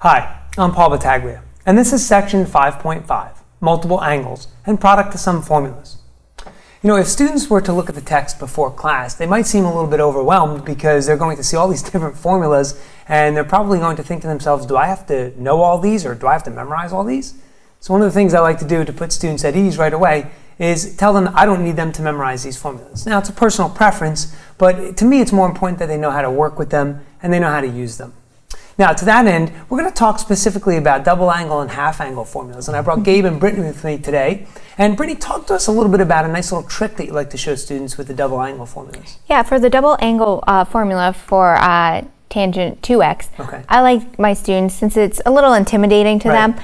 Hi, I'm Paul Battaglia, and this is section 5.5, multiple angles and product to sum formulas. You know, if students were to look at the text before class, they might seem a little bit overwhelmed because they're going to see all these different formulas and they're probably going to think to themselves, do I have to know all these or do I have to memorize all these? So one of the things I like to do to put students at ease right away is tell them I don't need them to memorize these formulas. Now, it's a personal preference, but to me it's more important that they know how to work with them and they know how to use them. Now, to that end, we're going to talk specifically about double angle and half angle formulas. And I brought Gabe and Brittany with me today. And Brittany, talk to us a little bit about a nice little trick that you like to show students with the double angle formulas. Yeah, for the double angle formula for tangent 2x, okay. I like my students, since it's a little intimidating to them,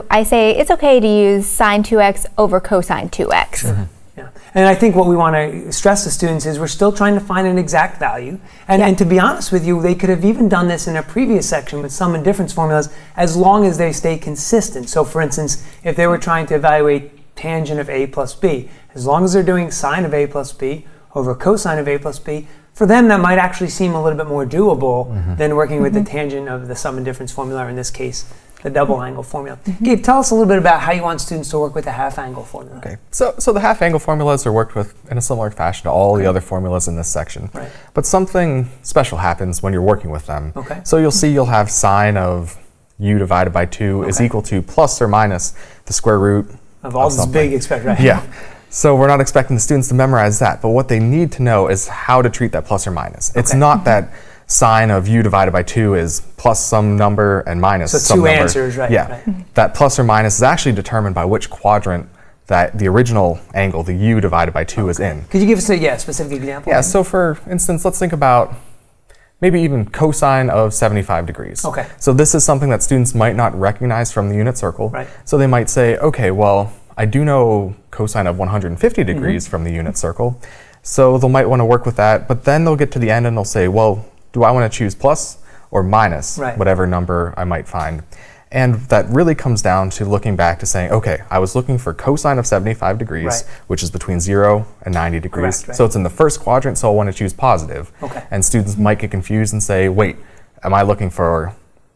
I say it's okay to use sine 2x over cosine 2x. Yeah. And I think what we want to stress to students is we're still trying to find an exact value. And to be honest with you, they could have even done this in a previous section with sum and difference formulas as long as they stay consistent. So for instance, if they were trying to evaluate tangent of a plus b, as long as they're doing sine of a plus b over cosine of a plus b, for them that might actually seem a little bit more doable than working with the tangent of the sum and difference formula, or in this case, the double angle formula. Gabe, tell us a little bit about how you want students to work with the half angle formula. Okay, so the half angle formulas are worked with in a similar fashion to all the other formulas in this section. Right. But something special happens when you're working with them. Okay. So you'll have sine of u divided by 2 is equal to plus or minus the square root of all this big expression, right? Yeah. So we're not expecting the students to memorize that, but what they need to know is how to treat that plus or minus. It's not that sine of u divided by 2 is plus some number and minus some number. So two answers, right? Yeah. That plus or minus is actually determined by which quadrant that the original angle, the u divided by 2, is in. Could you give us a specific example? Yeah, so for instance, let's think about maybe even cosine of 75 degrees. Okay. So this is something that students might not recognize from the unit circle. Right. So they might say, okay, well, I do know cosine of 150 degrees from the unit circle. So they might want to work with that, but then they'll get to the end and they'll say, well, do I want to choose plus or minus whatever number I might find? And that really comes down to looking back to saying, okay, I was looking for cosine of 75 degrees, which is between 0 and 90 degrees. So it's in the first quadrant, so I want to choose positive. And students might get confused and say, wait, am I looking for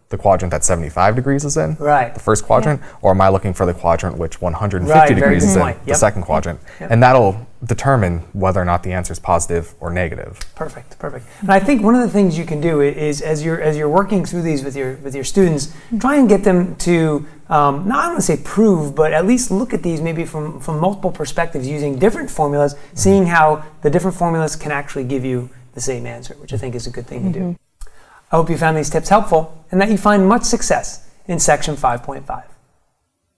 the quadrant that 75 degrees is in, the first quadrant, or am I looking for the quadrant which 150 degrees is in, the second quadrant? And that'll determine whether or not the answer is positive or negative. Perfect, perfect. And I think one of the things you can do is as you're working through these with your students, try and get them to not I don't want to say prove, but at least look at these maybe from multiple perspectives using different formulas, seeing how the different formulas can actually give you the same answer, which I think is a good thing to do. I hope you found these tips helpful and that you find much success in section 5.5.